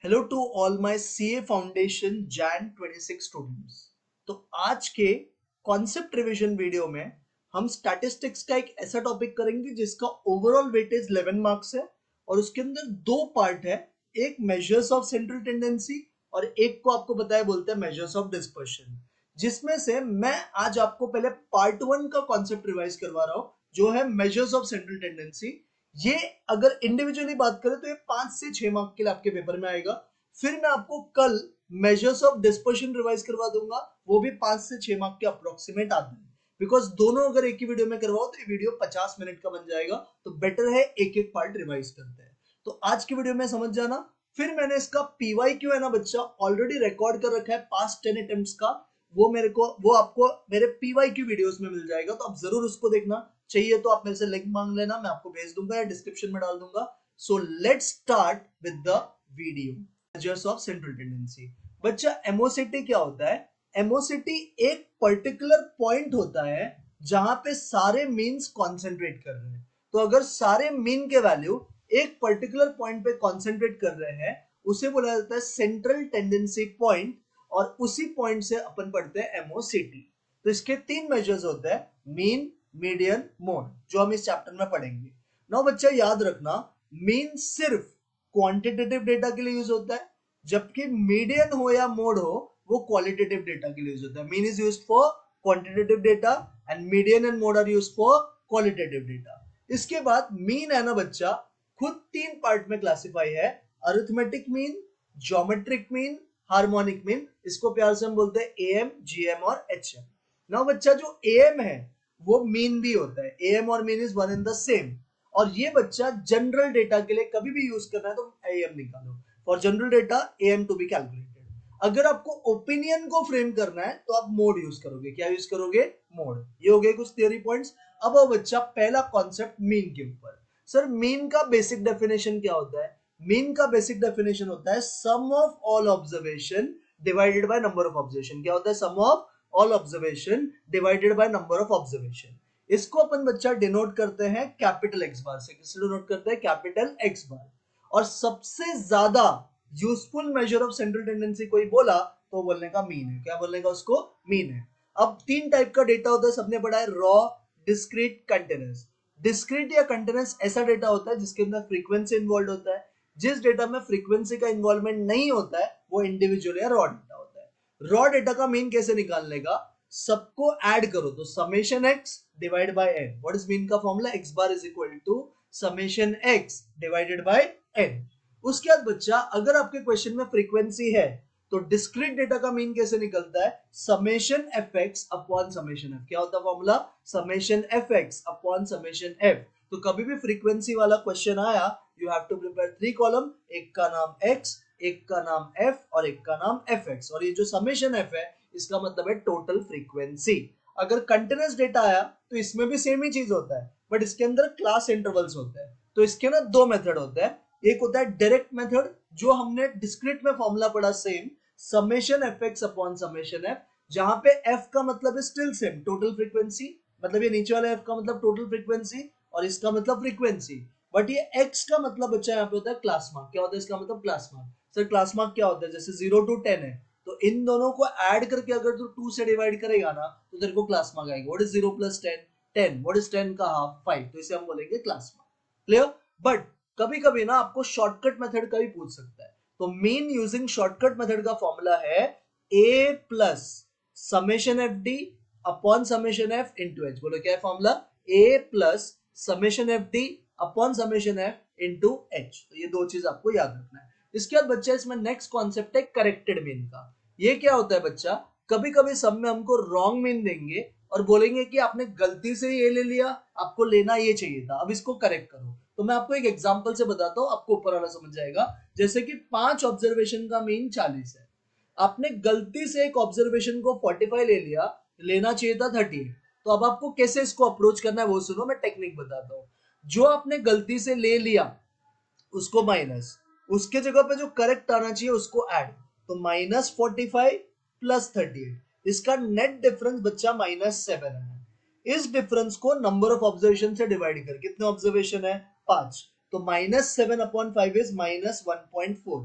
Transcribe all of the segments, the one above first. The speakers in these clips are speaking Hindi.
Hello to all my CA foundation Jan 26 students. तो आज के कॉन्सेप्ट रिवीजन वीडियो में हम स्टैटिस्टिक्स का एक ऐसा टॉपिक करेंगे जिसका ओवरऑल वेटेज 11 मार्क्स है और उसके अंदर दो पार्ट है, एक मेजर्स ऑफ सेंट्रल टेंडेंसी और एक को आपको बताया बोलते हैं मेजर्स ऑफ डिस्पर्शन। जिसमें से मैं आज आपको पहले पार्ट 1 का कॉन्सेप्ट रिवाइज करवा रहा हूं जो है मेजर्स ऑफ सेंट्रल टेंडेंसी। ये अगर इंडिविजुअली बात करें तो ये 5 से 6 मार्क के लिए आपके पेपर में आएगा। फिर मैं आपको कल मेजर्स ऑफ डिस्पर्शन रिवाइज करवा दूंगा, वो भी 5 से 6 मार्क के अप्रोक्सीमेट आते हैं। बिकॉज दोनों अगर एक ही वीडियो में करवाओ तो ये वीडियो 50 मिनट का बन जाएगा, तो बेटर है एक एक पार्ट रिवाइज करते हैं। तो आज की वीडियो में समझ जाना। फिर मैंने इसका पीवाईक्यू है ना बच्चा ऑलरेडी रिकॉर्ड कर रखा है पास्ट 10 अटेम्प्ट्स का, वो आपको मेरे पीवाईक्यू वीडियोस में मिल जाएगा, तो आप जरूर उसको देखना। चाहिए तो आप मेरे से लिंक मांग लेना, मैं आपको भेज दूंगा या डिस्क्रिप्शन में डाल दूंगा। So let's start with the video. Measures of central tendency. बच्चा एमओसीटी क्या होता है? एमओसीटी एक पर्टिकुलर पॉइंट होता है जहां पे सारे मीन्स कॉन्सेंट्रेट कर रहे हैं। तो अगर सारे मीन के वैल्यू एक पर्टिकुलर पॉइंट पे कॉन्सेंट्रेट कर रहे हैं उसे बोला जाता है सेंट्रल टेंडेंसी पॉइंट, और उसी पॉइंट से अपन पढ़ते हैं एमओसीटी। तो इसके तीन मेजर्स होते हैं, मीन, मीडियन, मोड, जो हम इस चैप्टर में पढ़ेंगे। नाउ बच्चा याद रखना, मीन सिर्फ क्वांटिटेटिव डेटा के लिए यूज होता है, जबकि मीडियन हो या मोड हो वो क्वालिटेटिव डेटा के लिए यूज होता है। Mean is used for quantitative data and median and mode are used for qualitative data. इसके बाद मीन है ना बच्चा, खुद तीन पार्ट में क्लासिफाई है, arithmetic mean, geometric mean, harmonic mean. इसको प्यार से हम बोलते हैं एएम, जीएम और एचएम। नाउ बच्चा जो एएम है वो मीन भी होता है, एएम और mean is one in the same. और ये बच्चा जनरल डेटा के लिए कभी भी यूज करना है तो एएम निकालो, for general data AM to be calculated. अगर आपको ओपिनियन को फ्रेम करना है तो आप मोड यूज करोगे। क्या यूज करोगे? मोड। ये हो गए कुछ थियरी पॉइंट्स। अब वो बच्चा पहला कॉन्सेप्ट मीन के ऊपर। सर मीन का बेसिक डेफिनेशन क्या होता है? मीन का बेसिक डेफिनेशन होता है sum of all observation divided by number of observation. क्या होता है? Sum of all observation divided by number of observation. इसको अपन बच्चा डिनोट करते हैं कैपिटल एक्स बार से। किससे डिनोट करते हैं? कैपिटल एक्स बार। और सबसे ज्यादा useful major of central tendency कोई बोला तो बोलने का मीन है। क्या बोलने का उसको? मीन है। अब तीन टाइप का डेटा होता है, सबने पढ़ा है, रॉ, डिस्क्रीट, कंटीन्यूअस। डिस्क्रीट या कंटीन्यूअस ऐसा डेटा होता है जिसके अंदर फ्रीक्वेंसी इन्वॉल्व होता है। जिस डेटा में फ्रीक्वेंसी का इन्वॉल्वमेंट नहीं होता है वो इंडिविजुअल या रॉ डेटा होता है। रॉ डेटा का मीन कैसे निकालने का? सबको ऐड करो तो summation X divide by N. What is mean का formula? X bar is equal to summation X divided by N. उसके बाद बच्चा अगर आपके क्वेश्चन में फ्रीक्वेंसी है तो डिस्क्रीट डेटा का मीन कैसे निकलता है? Summation f x upon summation f. क्या होता है formula? Summation f x upon summation f. तो कभी भी फ्रीक्वेंसी वाला क्वेश्चन आया you have to prepare 3 column, एक का नाम एक्स, एक का नाम एफ और एक का नाम एफ एक्स। और ये जो समेशन एफ है इसका मतलब है टोटल फ्रीक्वेंसी। अगर कंटीन्यूअस डेटा आया तो इसमें भी सेम ही चीज होता है बट इसके अंदर क्लास इंटरवल्स होते हैं। तो इसके ना दो मेथड होते हैं। एक होता है डायरेक्ट मेथड जो हमने डिस्क्रीट में फॉर्मूला पढ़ा same, summation f x upon summation F, जहां पे एफ का मतलब है स्टिल सेम टोटल फ्रीक्वेंसी, मतलब ये नीचे वाला एफ का मतलब टोटल फ्रीक्वेंसी और इसका मतलब फ्रीक्वेंसी। बट ये एक्स का मतलब बच्चा यहाँ पे होता है क्लास मार्क। क्या होता है इसका मतलब? Class mark. Sir class mark क्या होता है? जैसे 0 to 10 है तो इन दोनों को ऐड करके अगर तू 2 से डिवाइड करेगा ना तो तेरे को क्लास मार्क आएगा। What is 0 plus 10? 10। What is 10 का हाफ? 5। तो इसे हम बोलेंगे क्लास मार्क। क्लियर? बट कभी कभी ना आपको शॉर्टकट मेथड का भी पूछ सकता है, तो मीन यूजिंग शॉर्टकट मेथड का फॉर्मूला है a plus summation F D upon summation F into H. बोलो क्या है formula? a plus summation F D upon summation F into H. तो ये दो चीज आपको याद रखना है। इसके बाद बच्चा इसमें नेक्स्ट कॉन्सेप्ट है करेक्टेड मीन का। ये क्या होता है बच्चा? कभी कभी सब में हमको रॉन्ग मीन देंगे और बोलेंगे कि आपने गलती से ये ले लिया, आपको लेना ये चाहिए था, अब इसको करेक्ट करो। तो मैं आपको एक एग्जांपल से बताता हूं, आपको ऊपर वाला समझ जाएगा। जैसे कि 5 ऑब्जर्वेशन का मीन 40 है, आपने गलती से एक ऑब्जर्वेशन को 45 ले लिया, लेना चाहिए था 38। तो अब आपको कैसे इसको अप्रोच करना है वो सुनो, मैं टेक्निक बताता हूँ। जो आपने गलती से ले लिया उसको माइनस, उसके जगह पे जो करेक्ट आना चाहिए उसको ऐड। तो -45 प्लस 38, इसका नेट डिफरेंस बच्चा -7 है। इस डिफरेंस को नंबर ऑफ ऑब्जर्वेशन से डिवाइड कर, कितने ऑब्जर्वेशन है? 5। तो -7 अपॉन 5 इज -1.4।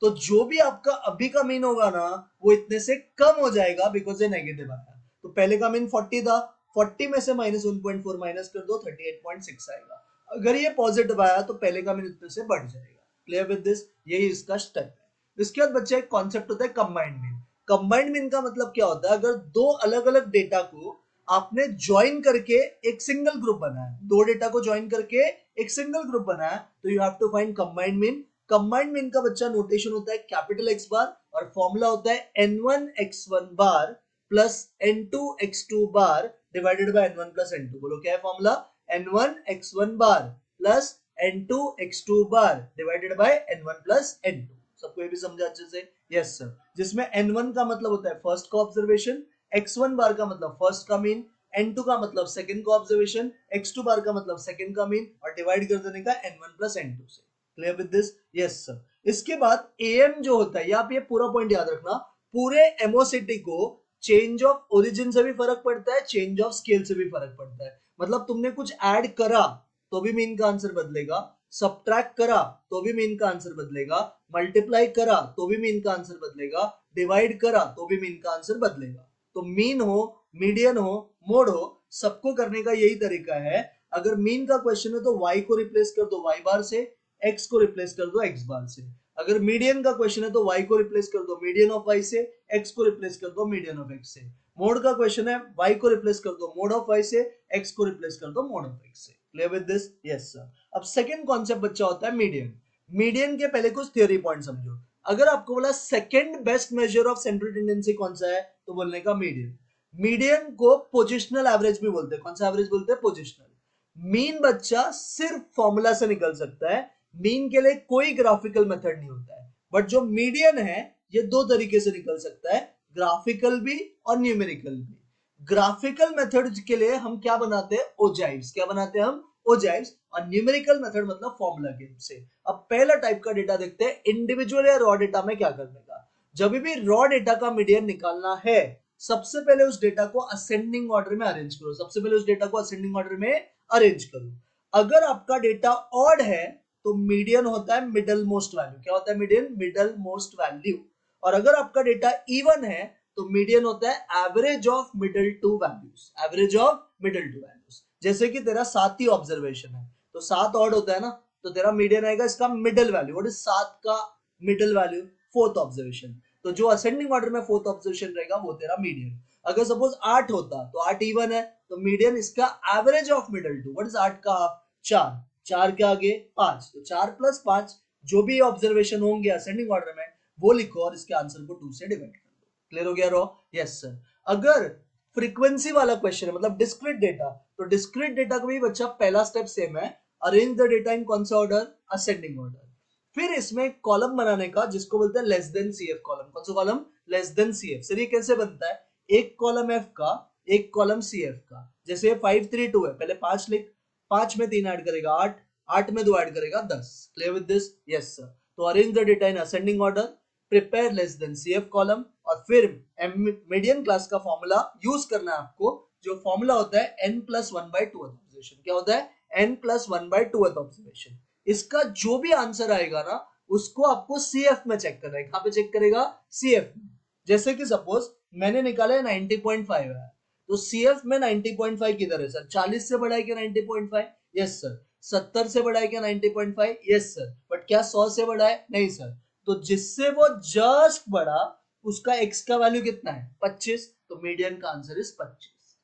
तो जो भी आपका अभी का मीन होगा ना वो इतने से कम हो जाएगा बिकॉज ये नेगेटिव आया। तो पहले का मीन 40 था, 40 में से -1.4 माइनस कर दो 38.6 आएगा। अगर ये पॉजिटिव आया तो पहले का मीन इतने से बढ़ जाएगा। Clear with this? यही इसका स्टेप है। इसके बाद बच्चे एक कॉन्सेप्ट होता है कंबाइंड मीन। कंबाइंड मीन का मतलब क्या होता है? अगर दो अलग अलग डेटा को आपने ज्वाइन करके एक सिंगल ग्रुप बनाया, दो डेटा को ज्वाइन करके एक सिंगल ग्रुप बनाया, तो you have to find combined mean. Combined mean का बच्चा नोटेशन होता है कैपिटल X बार और फॉर्मूला होता है n1 x1 bar plus n2 x2 bar divided by n1 plus n2। बोलो क्या है formula? n1 x1 bar plus n2 x2 bar divided by n1 plus n2। सबको ये भी समझा अच्छे से? Yes sir. जिसमें n1 का मतलब होता है फर्स्ट का ऑब्जर्वेशन, x1 बार का मतलब फर्स्ट का मीन, n2 का मतलब सेकंड का ऑब्जर्वेशन, x2 बार का मतलब सेकंड का मीन और डिवाइड कर देने का n1 प्लस n2 से। Clear with this? Yes sir. इसके बाद am जो होता है, आप ये पूरा पॉइंट याद रखना, पूरे एमओसिटी को चेंज ऑफ ओरिजिन से भी फर्क पड़ता है, चेंज ऑफ स्केल से भी फर्क पड़ता है। मतलब तुमने कुछ ऐड करा तो भी मीन का आंसर बदलेगा, सब्ट्रैक्ट करा तो भी मीन का आंसर बदलेगा, मल्टीप्लाई करा तो भी मीन का आंसर बदलेगा, डिवाइड करा तो भी मीन का आंसर बदलेगा। तो मीन हो, मीडियन हो, मोड हो, सबको करने का यही तरीका है। अगर मीन का क्वेश्चन है तो y को रिप्लेस कर दो y बार से, x को रिप्लेस कर दो x बार से। अगर मीडियन का क्वेश्चन है तो y को रिप्लेस कर दो मीडियन ऑफ y से, x को रिप्लेस कर दो मीडियन ऑफ x से। मोड का क्वेश्चन है y को रिप्लेस कर दो मोड ऑफ y से, x को रिप्लेस कर दो मोड ऑफ x से। Clear with this? Yes sir. अब सेकंड कॉन्सेप्ट बच्चा होता है मीडियन। मीडियन के पहले कुछ थ्योरी पॉइंट समझो। अगर आपको बोला second best measure of central tendency कौन सा है, तो बोलने का मीडियन। मीडियन को पोजिशनल एवरेज भी बोलते हैं। कौन सा एवरेज बोलते हैं? पोजिशनल। मीन बच्चा सिर्फ फॉर्मूला से निकल सकता है, मीन के लिए कोई ग्राफिकल मेथड नहीं होता है। बट जो मीडियन है ये दो तरीके से निकल सकता है, ग्राफिकल भी और न्यूमेरिकल भी। ग्राफिकल मेथड के लिए हम क्या बनाते हैं? ओजाइव्स। क्या बनाते हैं हम? ओजाइव्स। और न्यूमेरिकल मेथड मतलब फॉर्मूला के हेल्प से। अब पहला टाइप का डेटा देखते हैं, इंडिविजुअल या रॉ डेटा में क्या करने का। जब भी रॉ डेटा का मीडियन निकालना है, सबसे पहले उस डेटा को असेंडिंग ऑर्डर में अरेंज करो। सबसे पहले उस डेटा को असेंडिंग ऑर्डर में अरेंज करो। अगर आपका डेटा ऑड है तो मीडियन होता है मिडल मोस्ट वैल्यू। क्या होता है मीडियन? Middle most value. और अगर आपका डेटा इवन है तो मीडियन होता है average of middle to values. Average of middle to values. जैसे कि तेरा 7 ही ऑब्जर्वेशन है तो 7 ऑड होता है ना, तो तेरा मीडियन आएगा इसका मिडल वैल्यू। व्हाट इज 7 का मिडल वैल्यू? Fourth observation. तो जो असेंडिंग ऑर्डर में फोर्थ ऑब्जर्वेशन रहेगा वो तेरा मीडियन। अगर सपोज 8 होता तो 8 इवन है तो मीडियन इसका average of middle two. What is 8 का हाफ? 4। 4 के आगे 5, तो 4 प्लस 5 जो भी ऑब्जर्वेशन होंगे असेंडिंग ऑर्डर में वो लिखो और इसके आंसर को 2 से डिवाइड कर दो। क्लियर हो गया रो? Yes sir. अगर फ्रीक्वेंसी वाला क्वेश्चन है मतलब डिस्क्रीट डेटा, तो डिस्क्रीट डेटा का भी बच्चा पहला स्टेप सेम है, अरेंज द डेटा इन कौन सा ऑर्डर? Ascending order. फिर इसमें कॉलम बनाने का जिसको बोलते हैं लेस देन सीएफ कॉलम। कौन सा column? Less than CF. Sir ये कैसे बनता है? एक कॉलम एफ का, एक कॉलम सीएफ का। जैसे 532 है, पहले 5 लिख, 5 में 3 ऐड करेगा 8, 8 में 2 ऐड करेगा 10। Clear with this? Yes sir. तो arrange the data in ascending order, prepare less than CF column और फिर मीडियन क्लास का फॉर्मूला यूज करना है आपको, जो फॉर्मूला होता है n+1/2 ऑब्जर्वेशन। क्या होता है? n+1/2 observation. इसका जो भी आंसर आएगा ना उसको आपको सीएफ में चेक करना है। कहां पे चेक करेगा? सीएफ में। जैसे कि सपोज मैंने निकाला है 90.5 है, तो सीएफ में 90.5 किधर है सर? 40 से बड़ा है क्या 90.5? Yes sir. 70 से बड़ा है क्या 90.5? Yes sir. बट क्या 100 से बड़ा है? नहीं सर। तो जिससे वो जस्ट बड़ा उसका एक्स का वैल्यू कितना है? 25। तो मीडियन का आंसर इज 25।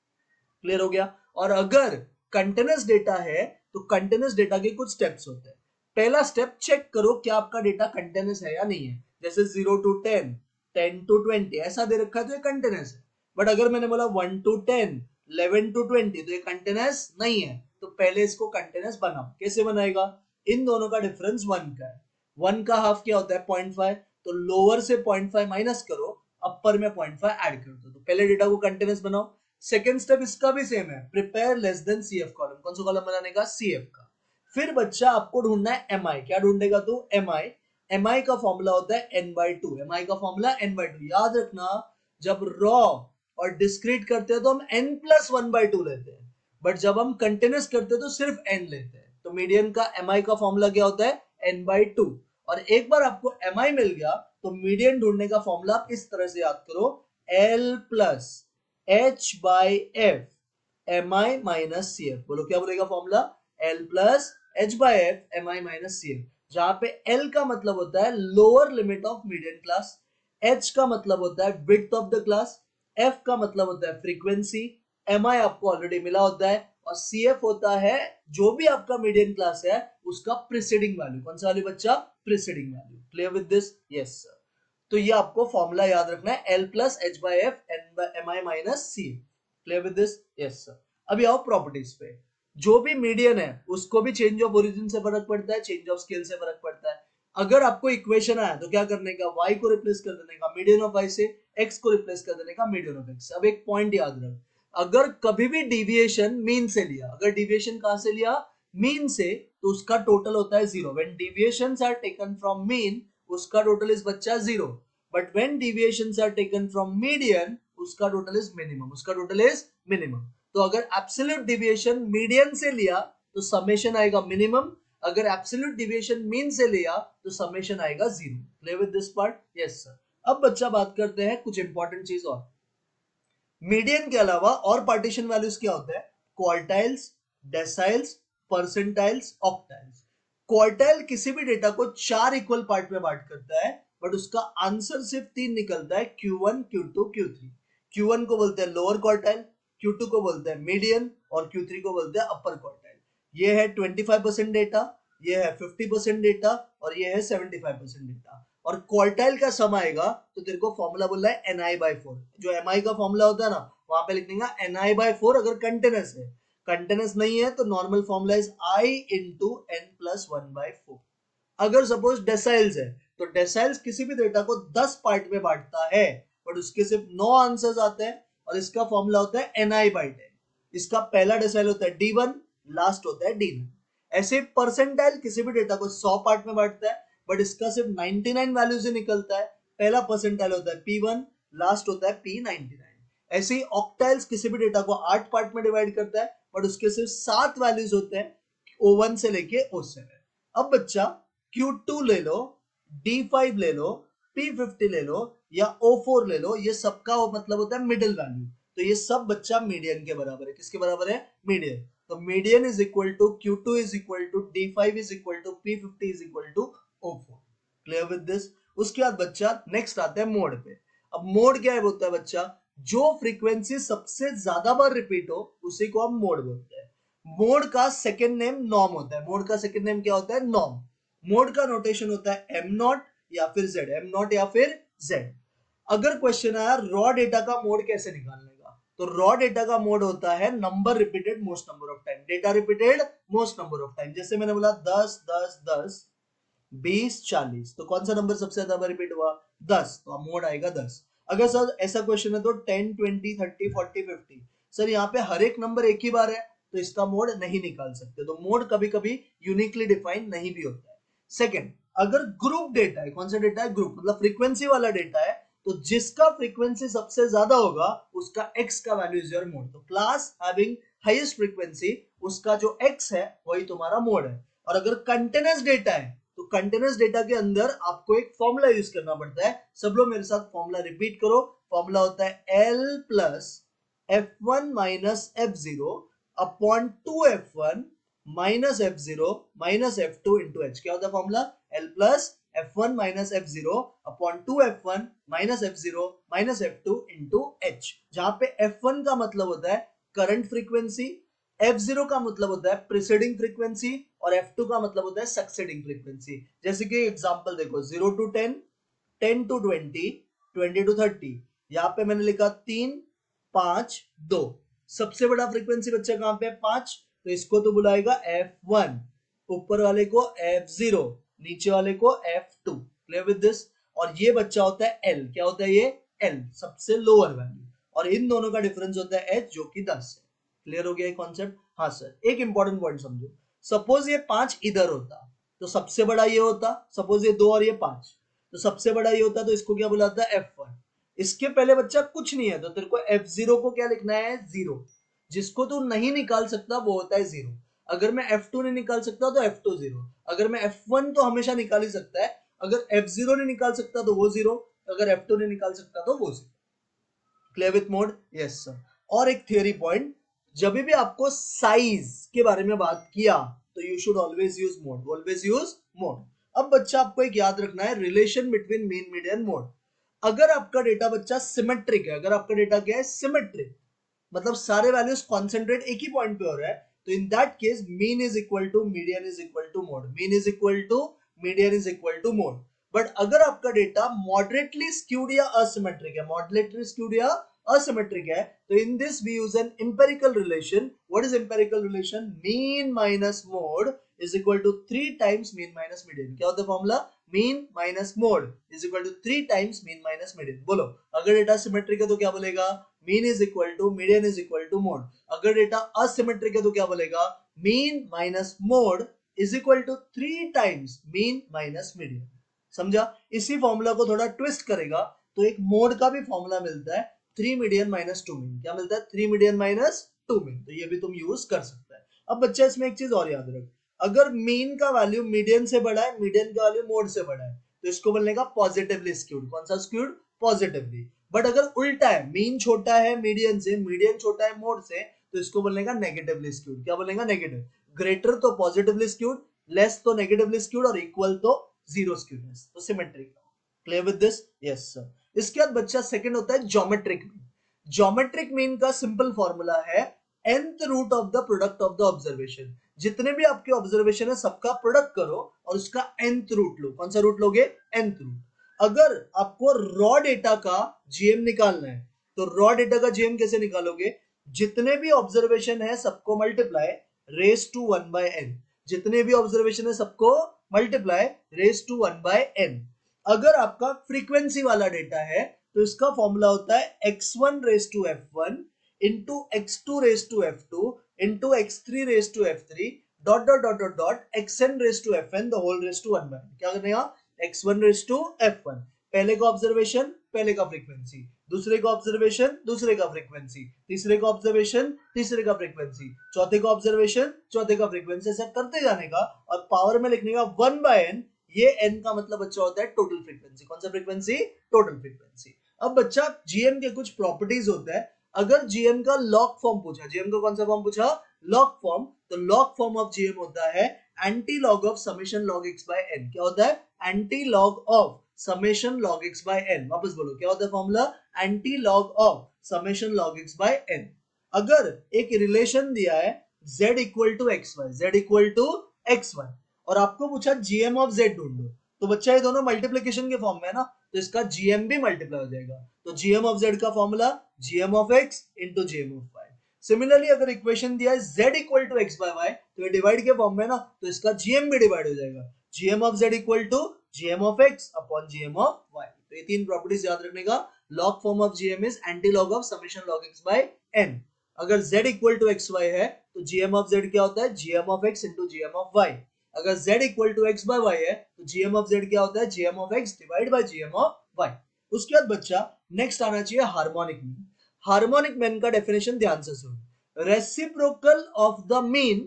क्लियर हो गया? और अगर कंटिन्यूअस डेटा है तो कंटिन्यूअस डेटा के कुछ स्टेप्स होते हैं। पहला स्टेप, चेक करो क्या आपका डेटा कंटिन्यूअस है या नहीं है। जैसे 0 to 10, 10 to 20 ऐसा दे रखा है तो ये कंटिन्यूअस है। बट अगर मैंने बोला 1 to 10, 11 to 20 तो ये कंटिन्यूअस नहीं है। तो पहले इसको कंटिन्यूअस बनाओ। कैसे बनाएगा? इन दोनों का डिफरेंस 1 का है। 1 का हाफ क्या होता है? 0.5। तो लोअर से 0.5 माइनस करो, अपर में 0.5 ऐड कर दो। तो पहले डेटा को कंटिन्यूअस बनाओ। सेकेंड स्टेप इसका भी सेम है, prepare less than CF column. कौन सा कॉलम बनाने का? सीएफ का। फिर बच्चा आपको ढूंढना है एमआई। क्या ढूंढेगा तू? एमआई। एमआई का फॉर्मूला होता है n/2। एमआई का फॉर्मूला n/2। याद रखना, जब रॉ और डिस्क्रीट करते हैं तो हम n+1/2 लेते हैं, बट जब हम कंटिन्यूअस करते हैं तो सिर्फ n लेते हैं। तो मीडियन का एमआई का फॉर्मूला क्या होता है? n/2। और एक बार आपको mi मिल गया तो मीडियन ढूंढने का फॉर्मूला आप इस तरह से याद करो, L plus H by f mi minus c f. बोलो क्या बोलेगा formula, L plus H by f mi minus c f, जहां पे L का मतलब होता है lower limit of median class, H का मतलब होता है width of the class, F का मतलब होता है फ्रीक्वेंसी, mi आपको ऑलरेडी मिला होता है, और CF होता है जो भी आपका मीडियन क्लास है उसका प्रीसीडिंग वैल्यू। कौन सा वैल्यू बच्चा, preceding value. Clear with this, yes sir. तो ये आपको फॉर्मूला याद रखना है, L plus H by f mi minus c. Clear with this, yes sir. अभी आओ प्रॉपर्टीज पे। जो भी मीडियन है उसको भी चेंज ऑफ ओरिजिन से फर्क पड़ता है, चेंज ऑफ स्केल से फर्क पड़ता है। अगर आपको इक्वेशन आया तो क्या करने का, y को रिप्लेस कर देने का मीडियन ऑफ y से, x को रिप्लेस कर देने का मीडियन ऑफ x। अब एक पॉइंट याद रख, अगर कभी भी डिविएशन मीन से लिया, अगर डिविएशन कहां से लिया, मीन से, तो उसका टोटल होता है zero. When deviations are taken from mean उसका टोटल इज बच्चा zero, but when deviations are taken from median उसका टोटल इज मिनिमम, उसका टोटल इज मिनिमम। तो अगर एब्सोल्यूट डिविएशन मीडियन से लिया तो समेशन आएगा मिनिमम, अगर एब्सोल्यूट डिविएशन मीन से लिया तो समेशन आएगा zero. Clear with this part, yes sir. अब बच्चा बात करते हैं कुछ इंपॉर्टेंट चीज और। मीडियन के अलावा और पार्टीशन वैल्यूज क्या होते हैं, क्वार्टाइल्स, डेसाइल्स, परसेंटाइल्स, ऑक्टाइल्स। क्वार्टाइल किसी भी डेटा को 4 इक्वल पार्ट में बांट करता है, बट उसका आंसर सिर्फ 3 निकलता है, Q1, Q2, Q3। Q1 को बोलते हैं लोअर क्वार्टाइल, Q2 को बोलते हैं मीडियन, और Q3 को बोलते हैं अपर क्वार्टाइल। ये है 25% डेटा, ये है 50% डेटा, और ये है 75% डेटा। और क्वार्टाइल का सम आएगा तो तेरे को फॉर्मूला बोल रहा है ni/4। जो mi का फॉर्मूला होता है ना, वहां पे लिख देगा ni/4 अगर कंटिन्यूस है। कंटिन्यूस नहीं है तो normal formula is i into n plus 1/4। अगर सपोज डेसाइल्स है तो डेसाइल्स किसी भी डेटा को 10 पार्ट में बांटता है, बट उसके सिर्फ 9 आंसर्स आते हैं, और इसका फॉर्मूला होता है ni/10। इसका पहला डेसाइल होता है D1, लास्ट होता है D9। ऐसे परसेंटाइल किसी भी डेटा को 100 पार्ट में बांटता है, बट इसका सिर्फ 99 वैल्यू से निकलता है। पहला परसेंटाइल होता है P1, लास्ट होता है P99। ऐसे ही ऑक्टाइल्स किसी भी डेटा को 8 पार्ट में डिवाइड करता है, बट उसके सिर्फ 7 वैल्यूज होते हैं, O1 से लेके O7। अब बच्चा Q2 ले लो, D5 ले लो, P50 ले लो, या O4 ले लो, ये सबका मतलब होता है मिडिल वैल्यू। तो ये सब बच्चा मीडियन के बराबर है। किसके बराबर है, मीडियन। तो median is equal to Q2 is equal to D5 is equal to P50 is equal to O4। Clear with this. उसके बाद बच्चा नेक्स्ट आता है मोड पे। अब मोड क्या है बोलता है बच्चा, जो फ्रीक्वेंसी सबसे ज्यादा बार रिपीट हो उसी को हम मोड बोलते हैं। मोड का सेकंड नेम नॉर्म होता है। मोड का सेकंड नेम क्या होता है, नॉर्म। मोड का नोटेशन होता है m0 या फिर z, m0 या फिर z। अगर क्वेश्चन आया रॉ डेटा का मोड कैसे निकालने का, तो रॉ डेटा का मोड होता है number repeated most number of time, data repeated most number of time. जैसे मैंने बोला 10 10 10 20 40, तो कौन सा नंबर सबसे ज्यादा रिपीट हुआ, 10, तो मोड आएगा 10। अगर सर ऐसा क्वेश्चन है तो 10 20 30 40 50, सर यहाँ पे हर एक नंबर एक ही बार है तो इसका मोड नहीं निकाल सकते। तो मोड कभी कभी यूनिकली डिफाइन नहीं भी होता है। सेकंड, अगर ग्रुप डेटा है, कौन सा डेटा है, ग्रुप मतलब फ्रीक्वेंसी वाला डेटा है, तो जिसका फ्रीक्वेंसी सबसे ज्यादा होगा उसका x का वैल्यू इज योर मोड। तो क्लास हैविंग हाईएस्ट फ्रीक्वेंसी, उसका जो x है वही तुम्हारा मोड है। और अगर कंटिन्यूअस डेटा है तो कंटिन्यूअस डेटा के अंदर आपको एक फॉर्मूला यूज करना पड़ता है। सब लोग मेरे साथ फॉर्मूला रिपीट करो। फॉर्मूला होता है L plus F1 minus F0 upon 2F1 minus F0 minus F2 into H। क्या होता है formula, L plus F1 minus F0 upon 2F1 minus F0 minus F2 into H। जहां पे F1 का मतलब होता है करंट फ्रीक्वेंसी, F0 का मतलब होता है प्रीसीडिंग फ्रीक्वेंसी, और F2 का मतलब होता है सक्सेडिंग फ्रीक्वेंसी। जैसे कि एग्जांपल देखो 0 टू 10, 10 टू 20, 20 टू 30। यहाँ पे मैंने लिखा 3 5 2। सबसे बड़ा फ्रीक्वेंसी बच्चा कहां पे है, 5, तो इसको तो बुलाएगा F1, ऊपर वाले को F0, नीचे वाले को F2। Clear with this. और ये बच्चा होता है L, क्या होता है ये, L सबसे लोअर वैल्यू, और इन दोनों का डिफरेंस होता है H जो कि 10 है। क्लियर हो गया ये कॉन्सेप्ट। हाँ सर, एक इंपॉर्टेंट पॉइंट समझो। सपोज ये 5 इधर होता तो सबसे बड़ा ये होता, सपोज ये 2 और ये 5, तो सबसे बड़ा ये होता, तो इसको क्या बुलाता है, F1। इसके पहले बच्चा कुछ नहीं है तो तेरे को F0 को क्या लिखना है, 0। जिसको तू नहीं निकाल सकता वो होता है 0। अगर मैं F2 नहीं निकाल सकता तो F2 0। अगर मैं F1 तो हमेशा निकाल ही सकता है, अगर F0 नहीं निकाल सकता तो वो 0, अगर F2 नहीं निकाल सकता तो वो 0। Clear with mode? Yes sir. और एक थियरी पॉइंट, जब भी आपको साइज के बारे में बात किया तो you should always use mode, always use mode. अब बच्चा आपको एक याद रखना है, relation between mean, median, mode. अगर आपका डेटा बच्चा सिमेट्रिक है, अगर आपका डेटा क्या है, सिमेट्रिक, मतलब सारे वैल्यूज कॉन्सेंट्रेट एक ही पॉइंट पे हो रहा है, तो in that case mean is equal to median is equal to mode, mean is equal to median is equal to mode. But अगर आपका डेटा मॉडरेटली स्क्यूड या असिमेट्रिक है, मॉडरेटली स्क्यूड या asymmetric है, तो in this we use an empirical relation. What is empirical relation? Mean minus mode is equal to 3 times mean minus median. क्या होता है formula? Mean minus mode is equal to 3 times mean minus median. बोलो, अगर डेटा सिमेट्रिक है तो क्या बोलेगा? Mean is equal to median is equal to mode. अगर डेटा असिमेट्रिक है तो क्या बोलेगा? Mean minus mode is equal to 3 times mean minus median. समझा? इसी फॉर्मूला को थोड़ा ट्विस्ट करेगा तो एक मोड का भी फॉर्मूला मिलता है, 3 मीडियन माइनस 2 मीन। क्या मिलता है? 3 मीडियन माइनस 2 मीन। तो ये भी तुम यूज कर सकते हैं। अब बच्चा इसमें एक चीज और याद रख, अगर मीन का वैल्यू मीडियन से बड़ा है, मीडियन का वैल्यू मोड से बड़ा है, तो इसको बोलने का पॉजिटिवली स्क्यूड। कौन सा स्क्यूड? पॉजिटिवली। बट अगर उल्टा है, मीन छोटा है मीडियन से, मीडियन छोटा है मोड से, तो इसको बोलने का नेगेटिवली स्क्यूड। क्या बोलेगा? नेगेटिव। ग्रेटर तो पॉजिटिवली स्क्यूड, लेस तो नेगेटिवली स्क्यूड, और इक्वल तो जीरो स्क्यूडनेस, तो symmetric. Clear with this? Yes sir. इसके बाद बच्चा सेकंड होता है ज्योमेट्रिक मीन। ज्योमेट्रिक मीन का सिंपल फॉर्मूला है nth root of the product of the observation. जितने भी आपके ऑब्जर्वेशन है सबका प्रोडक्ट करो और उसका nth रूट लो। कौन सा रूट लोगे? nth root. अगर आपको रॉ डेटा का जीएम निकालना है तो रॉ डेटा का जीएम कैसे निकालोगे? जितने भी ऑब्जर्वेशन है सबको multiply raise to 1 by n। जितने भी ऑब्जर्वेशन है सबको multiply raise to 1 by n। अगर आपका फ्रीक्वेंसी वाला डेटा है तो इसका फॉर्मूला होता है x1 raise to f1 into x2 raise to f2 into x3 raise to f3 dot dot dot dot dot xn raise to fn the whole raise to 1 by. क्या करने का? x1 रेस टू f1, पहले का ऑब्जर्वेशन पहले का फ्रीक्वेंसी, दूसरे का ऑब्जर्वेशन दूसरे का फ्रीक्वेंसी, तीसरे का ऑब्जर्वेशन तीसरे का फ्रीक्वेंसी, चौथे का ऑब्जर्वेशन चौथे का फ्रीक्वेंसी, ऐसा करते जाने का और पावर में लिखने का 1 बाय n। ये n का मतलब बच्चा होता है टोटल फ्रीक्वेंसी। कौन सा फ्रीक्वेंसी? Total frequency. अब बच्चा जीएम के कुछ प्रॉपर्टीज होता है। अगर जीएम का लॉग फॉर्म पूछा, जीएम का कौन सा फॉर्म पूछा? Log form. तो लॉग फॉर्म ऑफ जीएम होता है anti log of summation log x by n. क्या होता है? Anti log of summation log x by n. वापस बोलो, क्या होता है formula? Anti log of summation log x by n. अगर एक रिलेशन दिया है z equal to x y, z equal to x y, और आपको पूछा जीएम ऑफ z ढूंढो, तो बच्चा ये दोनों मल्टीप्लिकेशन के फॉर्म में है ना, तो इसका जीएम भी मल्टीप्लाई हो जाएगा। तो जीएम ऑफ z का formula GM of x into GM of y। Similarly अगर इक्वेशन दिया है z equal to x by y, तो ये डिवाइड के फॉर्म में ना, तो इसका जीएम भी डिवाइड हो जाएगा। GM of z equal to GM of x upon GM of y। तो ये तीन प्रॉपर्टीज याद रखने का। Log form of GM is anti log of summation log x by n। अगर z equal to x y है तो जीएम ऑफ z क्या होता है? GM of x into GM of y। अगर z equal to x by y है तो जीएम ऑफ z क्या होता है? GM of x divide by GM of y। उसके बाद बच्चा नेक्स्ट आना चाहिए हार्मोनिक मीन। हार्मोनिक मीन का डेफिनेशन ध्यान से सुन, reciprocal of the mean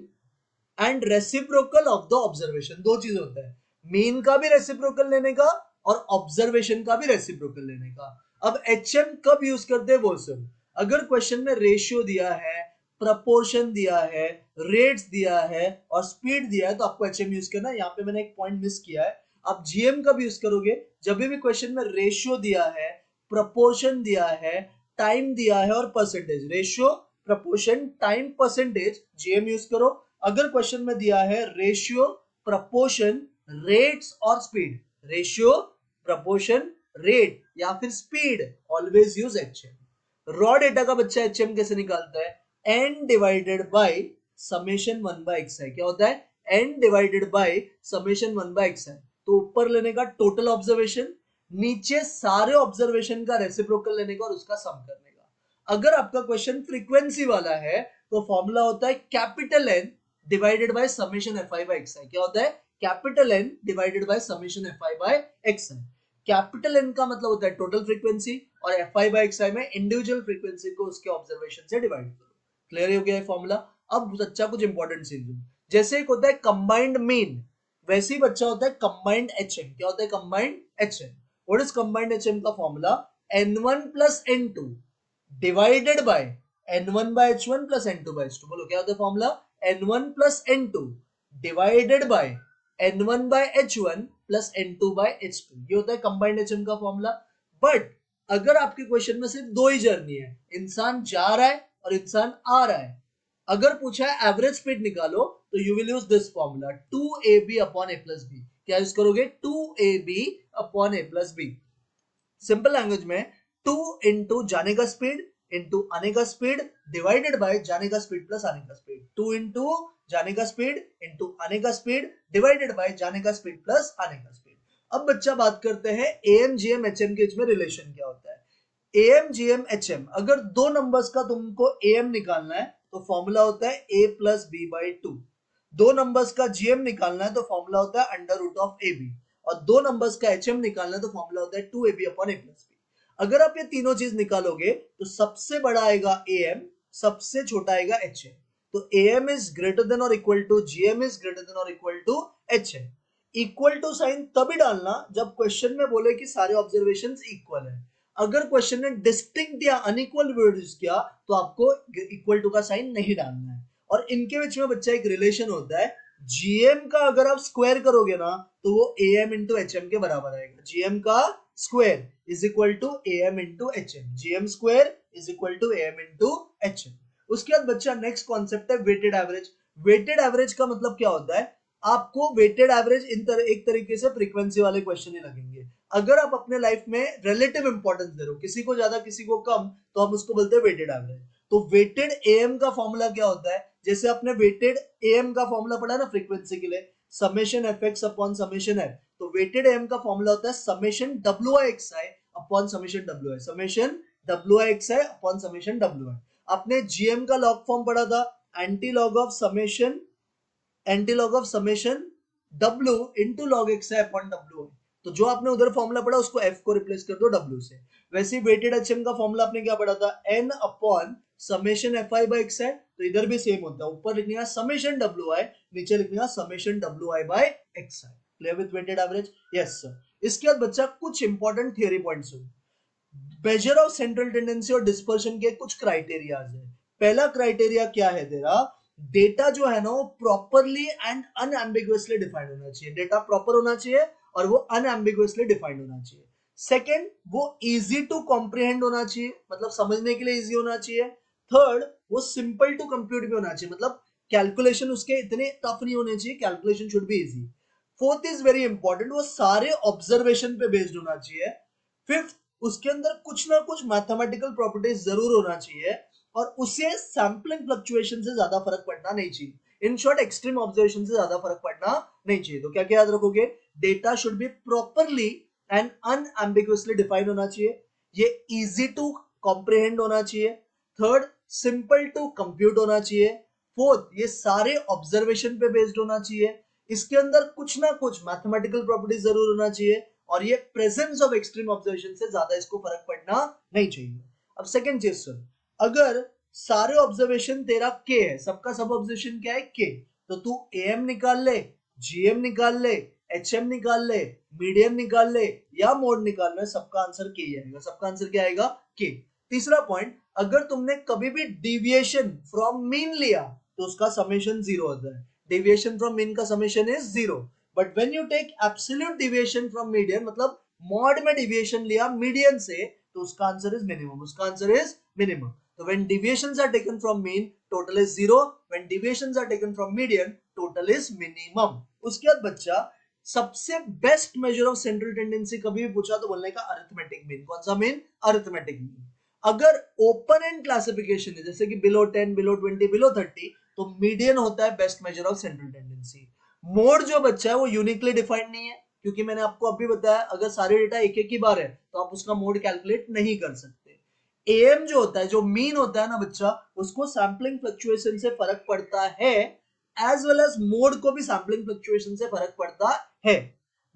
and reciprocal of the observation. दो चीज होता है, मीन का भी रेसिप्रोकल लेने का और ऑब्जर्वेशन का भी रेसिप्रोकल लेने का। अब एचएम कब यूज करते हैं वो सुन। अगर क्वेश्चन में रेशियो दिया है, प्रपोर्शन दिया है, रेट्स दिया है और स्पीड दिया है तो आपको एचएम यूज करना है। यहाँ पे मैंने एक पॉइंट मिस किया है, आप जीएम कब यूज करोगे? जब भी क्वेश्चन में रेशियो दिया है, प्रपोर्शन दिया है, टाइम दिया है और percentage. Ratio, proportion, time, percentage, GM use करो। अगर क्वेश्चन में दिया है रेशियो, प्रपोर्शन, रेट्स और स्पीड, रेशियो, प्रपोर्शन, रेट या फिर speed, always use HM. Raw data का बच्चा एचएम कैसे निकालता है? n divided by summation 1 by x है। क्या होता है? n divided by summation 1 by x है। तो ऊपर लेने का टोटल ऑब्जर्वेशन, नीचे सारे ऑब्जर्वेशन का रेसिप्रोकल लेने का और उसका सम करने का। अगर आपका क्वेश्चन फ्रीक्वेंसी वाला है तो फॉर्मूला होता है capital N divided by summation fi by x है। क्या होता है? Capital N divided by summation fi by x है। कैपिटल N का मतलब होता है टोटल फ्रीक्वेंसी और fi बाय xi में इंडिविजुअल फ्रीक्वेंसी को उसके ऑब्जर्वेशन से डिवाइड करो। क्लियर हो गया है फॉर्मूला? अब बच्चा कुछ इंपॉर्टेंट चीज, जैसे एक होता है कंबाइंड मीन, वैसे ही बच्चा होता है कंबाइंड HM। क्या होता है combined HM? What is combined HM का formula? N1 plus N2 divided by N1 by H1 plus N2 by H2। बोलो क्या होता है formula? N1 plus N2 divided by N1 by H1 plus N2 by H2। ये होता है कंबाइंड HM का फॉर्मूला। बट अगर आपके क्वेश्चन में सिर्फ दो ही जर्नी है, इंसान जा रहा है और इंसान आ रहा है, अगर पूछा है एवरेज स्पीड निकालो तो you will use this formula 2ab upon a plus b. क्या यूज करोगे? 2ab upon a plus b. Simple language में 2 इंटू जाने का स्पीड इंटू आने का स्पीड डिवाइडेड बाय जाने का स्पीड प्लस आने का स्पीड। 2 इंटू जाने का स्पीड इंटू आने का स्पीड डिवाइडेड बाय जाने का स्पीड प्लस आने का स्पीड। अब बच्चा बात करते हैं AM GM HM के बीच में रिलेशन क्या होता है। AM GM HM, अगर दो नंबर्स का तुमको AM निकालना है तो फॉर्मूला होता है A प्लस बी बाई 2। दो नंबर्स का GM निकालना है तो फॉर्मूला होता है अंडर रूट ऑफ AB। और दो नंबर्स का HM निकालना है तो फॉर्मूला होता है 2ab upon a plus B. अगर आप ये तीनों चीज निकालोगे तो सबसे बड़ा आएगा AM, सबसे छोटा आएगा HM। तो AM इज ग्रेटर देन और equal to GM is greater than और equal to HM। Equal to sign तभी डालना जब क्वेश्चन में बोले कि सारे ऑब्जर्वेशंस इक्वल है। अगर क्वेश्चन ने डिस्टिंक्ट या अनइक्वल वर्ड यूज किया तो आपको इक्वल टू का साइन नहीं डालना है। और इनके बीच में बच्चा एक रिलेशन होता है, GM का अगर आप स्क्वायर करोगे ना तो वो AM इंटू HM के बराबर आएगा। GM का square is equal to AM into HM। GM square is equal to AM into HM। उसके बाद बच्चा नेक्स्ट कॉन्सेप्ट है वेटेड एवरेज। वेटेड एवरेज का मतलब क्या होता है? आपको वेटेड एवरेज एक तरीके से फ्रीक्वेंसी वाले क्वेश्चन ही लगेंगे। अगर आप अपने लाइफ में रिलेटिव इंपॉर्टेंस दे रहे हो, किसी को ज्यादा किसी को कम, तो हम उसको बोलते हैं वेटेड एवरेज। तो वेटेड AM का फॉर्मूला क्या होता है? जैसे आपने वेटेड AM का फॉर्मूला पढ़ा ना फ्रीक्वेंसी के लिए, summation fx upon summation f। तो वेटेड AM का फॉर्मूला होता है summation WIXI upon summation WI। Summation WIXI upon summation WI। आपने GM का लॉग फॉर्म पढ़ा था, anti log of summation W into log XI upon WI। तो जो आपने उधर फॉर्मूला पढ़ा उसको F को रिप्लेस कर दो W से। वैसे ही वेटेड HM का फॉर्मूला आपने क्या पढ़ा था? N upon summation FI by XI। तो इधर भी सेम होता है, ऊपर लिखने का समेशन WI, नीचे लिखने का summation WI by XI। Clear with weighted average? Yes sir. इसके बाद बच्चा कुछ इंपॉर्टेंट थियरी पॉइंट्स सुन। मेजर ऑफ सेंट्रल टेंडेंसी और डिस्पर्शन के कुछ क्राइटेरियाज है। पहला क्राइटेरिया क्या है तेरा? डेटा जो है ना वो प्रॉपरली एंड अनएम्बिगुअसली डिफाइंड होना चाहिए। डेटा प्रॉपर होना चाहिए और वो अनएम्बिगुअसली डिफाइंड होना चाहिए। सेकंड, वो इजी टू कॉम्प्रिहेंड होना चाहिए, मतलब समझने के लिए इजी होना चाहिए। थर्ड, वो सिंपल टू कंप्यूट भी होना चाहिए, मतलब कैलकुलेशन उसके इतने टफ नहीं होने चाहिए, calculation should be easy. Fourth is very important, वो सारे ऑब्जर्वेशन पे बेस्ड होना चाहिए। फिफ्थ, उसके अंदर कुछ ना कुछ मैथमेटिकल प्रॉपर्टीज जरूर होना चाहिए और उसे सैम्पलिंग फ्लक्चुएशन से ज्यादा फर्क पड़ना नहीं चाहिए। इन शॉर्ट एक्सट्रीम ऑब्जर्वेशन से ज्यादा फर्क पड़ना नहीं चाहिए। तो क्या क्या याद रखोगे? Data should be properly and unambiguously defined होना चाहिए, ये इजी टू कॉम्प्रिहेंड होना चाहिए। थर्ड, सिंपल टू कंप्यूट होना चाहिए। फोर्थ, ये सारे ऑब्जर्वेशन पे बेस्ड होना चाहिए। इसके अंदर कुछ ना कुछ मैथमेटिकल प्रॉपर्टीज जरूर होना चाहिए और ये प्रेजेंस ऑफ एक्सट्रीम ऑब्जर्वेशन से ज्यादा इसको फर्क पड़ना नहीं चाहिए। अब सेकंड चीज सुन, अगर सारे ऑब्जर्वेशन तेरा के है, सबका सब ऑब्जर्वेशन क्या है? के, तो तू AM निकाल ले, GM निकाल ले, HM निकाल ले, मीडियन निकाल ले या मोड निकाल ले, सबका आंसर के ही आएगा। सबका आंसर क्या आएगा? के। तीसरा पॉइंट, अगर तुमने कभी भी डिविएशन फ्रॉम मीन लिया तो उसका समेशन 0 होता है। डिविएशन फ्रॉम मीन का summation is 0। But when you take absolute deviation from median, मतलब मॉड में डिविएशन लिया मीडियन से, तो उसका आंसर इज मिनिमम। उसका आंसर इज मिनिमम। तो when deviations are taken from mean, total is 0. When deviations are taken from median, total is minimum. उसके बाद बच्चा, सबसे best measure of central tendency कभी भी पूछा तो बोलने का अरिथमेटिक मीन। कौन सा मीन? Arithmetic mean. अगर ओपन एंड क्लासिफिकेशन है जैसे कि बिलो 10, बिलो 20, बिलो 30, तो मीडियन होता है best measure of central tendency. Mode जो बच्चा है वो यूनिकली डिफाइंड नहीं है, क्योंकि मैंने आपको अभी बताया अगर सारे डेटा एक एक ही बार है तो आप उसका मोड कैलकुलेट नहीं कर सकते। AM जो होता है, जो मीन होता है ना बच्चा, उसको सैम्पलिंग फ्लक्चुएशन से फर्क पड़ता है, एज वेल एज मोड को भी सैम्पलिंग फ्लक्चुएशन से फर्क पड़ता है।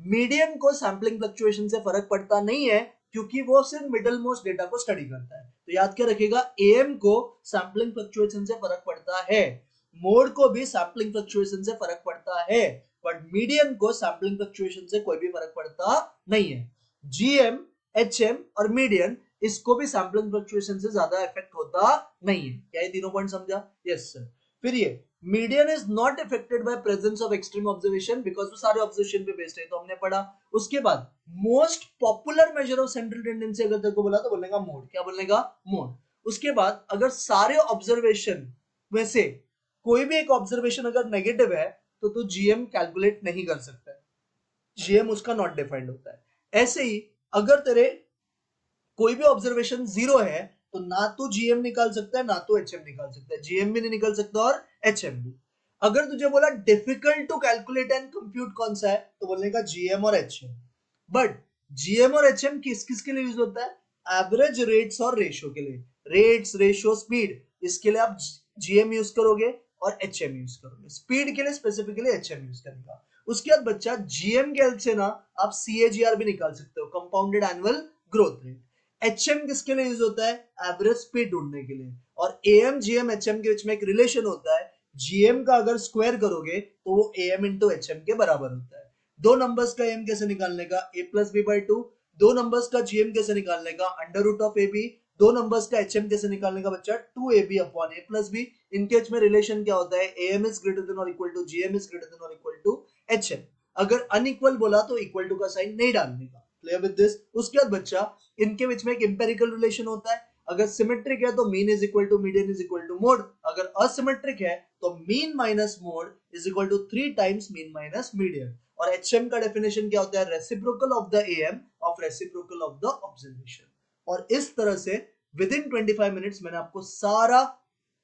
मीडियन को सैम्पलिंग फ्लक्चुएशन से फर्क पड़ता नहीं है क्योंकि वो सिर्फ मिडल मोस्ट डेटा को स्टडी करता है। तो याद क्या रखेगा? AM को सैम्पलिंग फ्लक्चुएशन से फरक पड़ता है, मोड को भी सैम्पलिंग फ्लक्चुएशन से फर्क पड़ता है। बट मीडियन को सैंपलिंग फ्लक्चुएशन से कोई भी फर्क पड़ता नहीं है। जीएम, एचएम और मीडियन, इसको भी सैंपलिंग फ्लक्चुएशन से ज्यादा इफेक्ट होता नहीं है। क्या ये तीनों पॉइंट समझा? Yes sir. फिर ये median is not affected by presence of extreme observation because वो सारे ऑब्जर्वेशन पे बेस्ड है, तो हमने पढ़ा। उसके बाद most popular major of central tendency अगर तेरे को बोला तो बोलेगा मोड। क्या बोलेगा? मोड। उसके बाद अगर सारे ऑब्जर्वेशन में से कोई भी एक ऑब्जर्वेशन अगर नेगेटिव है तो तू जीएम कैलकुलेट नहीं कर सकता है, जीएम उसका नॉट डिफाइंड होता है। ऐसे ही अगर तेरे कोई भी ऑब्जर्वेशन जीरो है तो ना तो जीएम निकाल सकता है ना तो एचएम निकाल सकता है, जीएम भी नहीं निकाल सकता और एचएम भी। अगर तुझे बोला difficult to calculate and compute कौन सा है तो बोलने का जीएम और एचएम। बट जीएम और एचएम किस किस के लिए यूज होता है? एवरेज रेट्स और रेशियो के लिए। रेट्स, रेशियो, स्पीड, इसके लिए आप जीएम यूज करोगे और एचएम यूज करोगे। स्पीड के लिए स्पेसिफिकली एचएम यूज करेगा। उसके बाद बच्चा जीएम के हेल्प से ना आप सीएजीआर भी निकाल सकते हो, compounded annual growth rate. HM किसके लिए यूज होता है? एवरेज स्पीड ढूंढने के लिए। और एएम, जीएम, एचएम के बीच में एक रिलेशन होता है, जीएम का अगर स्क्वायर करोगे तो वो एएम इंटू एचएम के बराबर होता है। दो नंबर्स का एम कैसे निकालने का? a plus B by 2। दो नंबर्स का जीएम कैसे निकालने का? Under root of A B. दो नंबर्स का एचएम कैसे निकालने का बच्चा? 2ab upon a plus B. इनके बीच में रिलेशन क्या होता है? एएम इज ग्रेटर देन और equal to GM is greater than और इक्वल टू एचएम। अगर अनइक्वल बोला तो इक्वल टू का साइन नहीं डालने का। Clear with this? उसके बाद बच्चा इनके बीच में एक एम्पिरिकल रिलेशन होता है। अगर सिमेट्रिक है तो mean is equal to median is equal to mode. अगर असिमेट्रिक है तो mean minus mode is equal to 3 times mean minus median. और एचएम का डेफिनेशन क्या होता है? Reciprocal of the AM of reciprocal of the observation. और इस तरह से विद इन 25 मिनट्स मैंने आपको सारा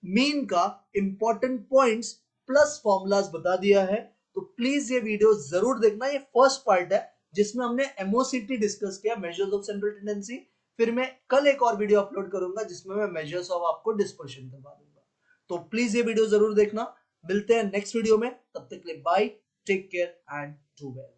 मीन का इंपॉर्टेंट पॉइंट्स प्लस फॉर्मूलाज बता दिया है। तो प्लीज ये वीडियो जरूर देखना। ये फर्स्ट पार्ट है जिसमें हमने एमओसीटी डिस्कस किया, मेजर्स ऑफ सेंट्रल टेंडेंसी। फिर मैं कल एक और वीडियो अपलोड करूंगा जिसमें मैं मेजर्स ऑफ आपको डिस्पर्शन करवा दूंगा। तो प्लीज ये वीडियो जरूर देखना। मिलते हैं नेक्स्ट वीडियो में, तब तक के लिए bye, take care and do well.